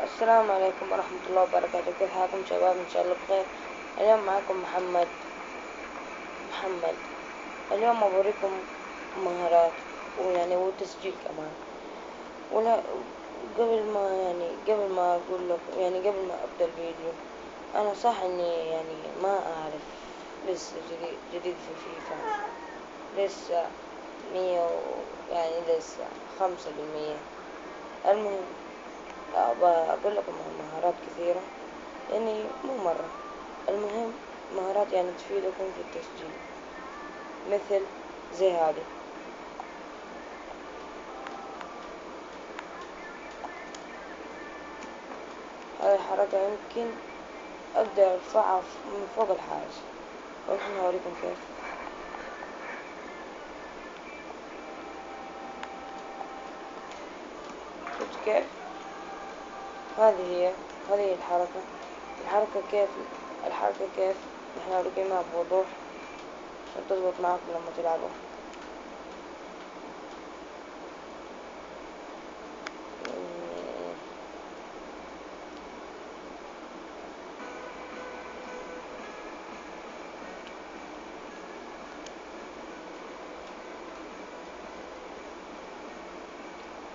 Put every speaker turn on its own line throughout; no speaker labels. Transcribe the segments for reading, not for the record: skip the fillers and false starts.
السلام عليكم ورحمة الله وبركاته. كيف حالكم شباب؟ إن شاء الله بخير. اليوم معكم محمد. اليوم أوريكم مهارات وتسجيل كمان. ولا قبل ما أقول لكم، قبل ما أبدأ الفيديو، أنا صح إني ما أعرف، لسه جديد في فيفا، لسه مية لسه 5%. المهم بقول لكم مهارات كثيرة، مو مرة. المهم مهارات تفيدكم في التسجيل، مثل زي هذه الحركة. يمكن أقدر أرفعها من فوق الحارس، ونحن هوريكم كيف. شفت كيف؟ هذه هي الحركة كيف نحن هوريكمها بوضوح عشان تضبط معكم لما تلعبوا.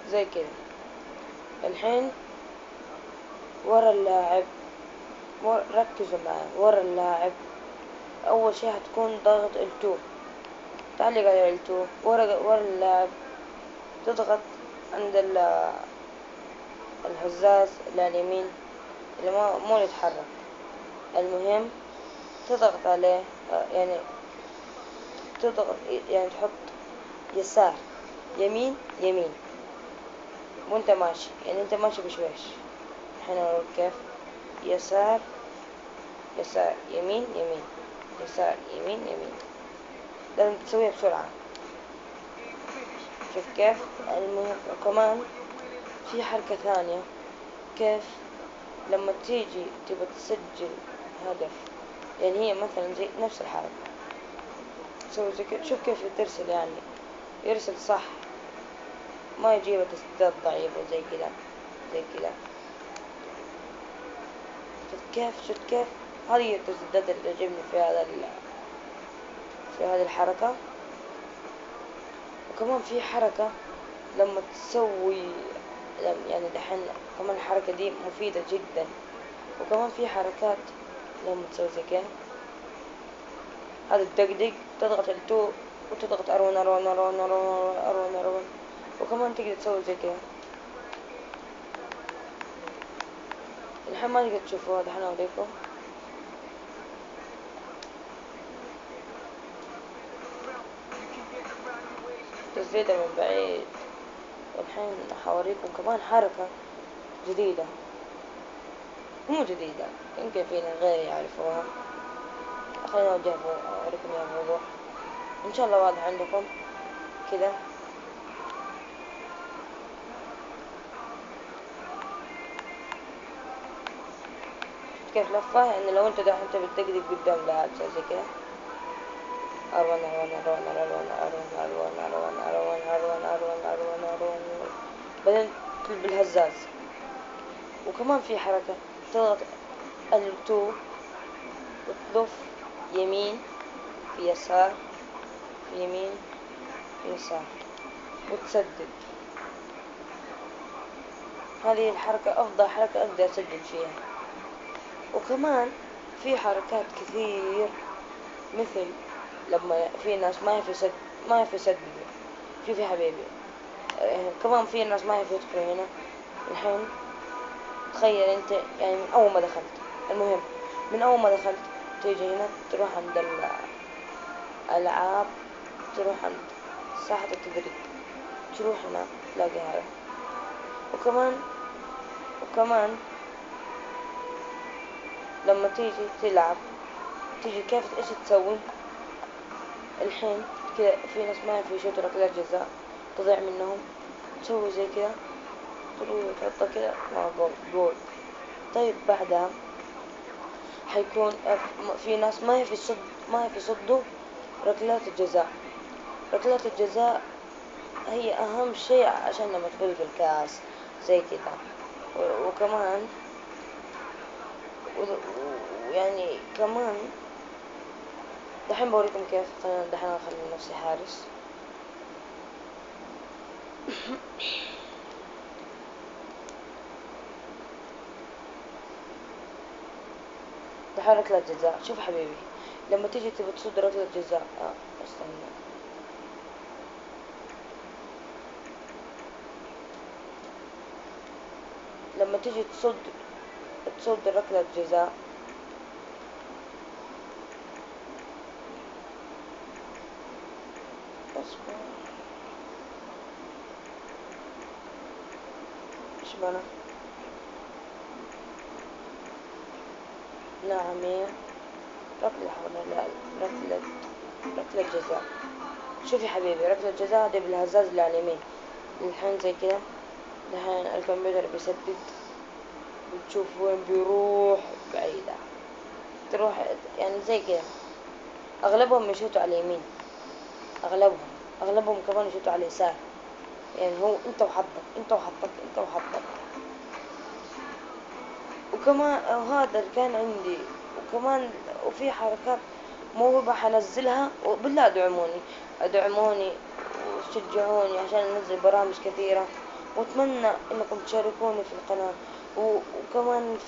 زي كده. الحين ورا اللاعب، ركزوا معي. ورا اللاعب أول شي هتكون ضغط L2، تعلق على L2 ورا اللاعب، تضغط عند الهزاز اللي على اليمين، اللي مو يتحرك. المهم تضغط عليه، تضغط تحط يسار يمين يمين وانت ماشي، انت ماشي بشويش. الحين اوريك كيف. يسار يسار يمين يمين يسار يمين يمين، لازم تسويها بسرعة. شوف كيف. المهم وكمان في حركة ثانية، كيف لما تيجي تبى تسجل هدف، هي مثلا زي نفس الحركة، تسوي زي كده. شوف كيف ترسل، يرسل صح، ما يجيب تسديدات ضعيفة زي كده زي كده. شفت كيف. هذه هي التسديدات اللي تعجبني في هذه الحركة. وكمان في حركة لما تسوي، دحين كمان الحركة دي مفيدة جدا. وكمان في حركات لما تسوي زي كده، هذا الدقدق، تضغط L2 وتضغط R1 وكمان تقدر تسوي زي كده. الحين ما تقدر تشوفوها، دحين أوريكم. تسديدة من بعيد. والحين حوريكم كمان حركة جديدة، مو جديدة، يمكن فينا غير يعرفوها. خلينا أوريكم يا بوضوح، إن شاء الله واضح عندكم كذا. كيف لفة، لو انت دحين انت بتدقدق قدام لاعب زي كذا، بعدين تقلب الهزاز. وكمان في حركة تضغط L2 وتلف يمين في يسار في يمين في يسار وتسدد. هذه الحركة أفضل حركة أقدر أسجل فيها. وكمان في حركات كثير، مثل لما في ناس ما يعرف يسددوا. شوفي حبيبي، كمان في ناس ما يعرف يدخلوا هنا. الحين تخيل انت، من اول ما دخلت، المهم من اول ما دخلت تيجي هنا، تروح عند الالعاب، تروح عند ساحة التدريب، تروح هنا تلاقي هذا. وكمان لما تيجي تلعب، تيجي كيف ايش تسوي. الحين كذا في ناس ما يعرفوا يشوتوا ركلات جزاء، تضيع منهم، تسوي زي كذا، تحطها كذا، جول. طيب بعدها حيكون في ناس ما يصدوا ركلات الجزاء. ركلات الجزاء هي أهم شيء عشان لما تفوز بالكأس زي كذا. وكمان يعني كمان دحين بوريكم كيف. خلينا دحين أخلي نفسي حارس. دحين ركلة جزاء. شوف حبيبي، لما تيجي تبي تصد ركلة جزاء، استنى، لما تيجي تصد ركلة جزاء، اصبر، ايش بنا؟ نعم، هي ركلة حول، لا، ركلة ركلة جزاء. شوف يا حبيبي، ركلة جزاء دي بالهزاز اللي على اليمين. الحين زي كده، الحين الكمبيوتر بيسدد، بتشوف وين بيروح بعيدة، تروح يعني زي كده. أغلبهم يشوتوا على اليمين، أغلبهم كمان يشوتوا على اليسار. يعني هو أنت وحظك، أنت وحظك، أنت وحظك. وكمان هذا اللي كان عندي. وكمان وفي حركات موهبة حنزلها، وبالله ادعموني وشجعوني عشان انزل برامج كثيرة. واتمنى انكم تشاركوني في القناة. وكمان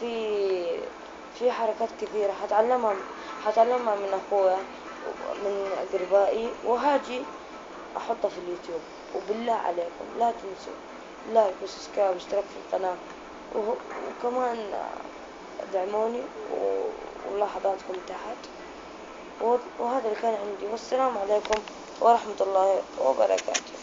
في حركات كثيرة حتعلمها من اخويا، من اقربائي، وهاجي احطها في اليوتيوب. وبالله عليكم لا تنسوا لايك وسبسكرايب واشتراك في القناة. وكمان دعموني وملاحظاتكم تحت. وهذا اللي كان عندي، والسلام عليكم ورحمة الله وبركاته.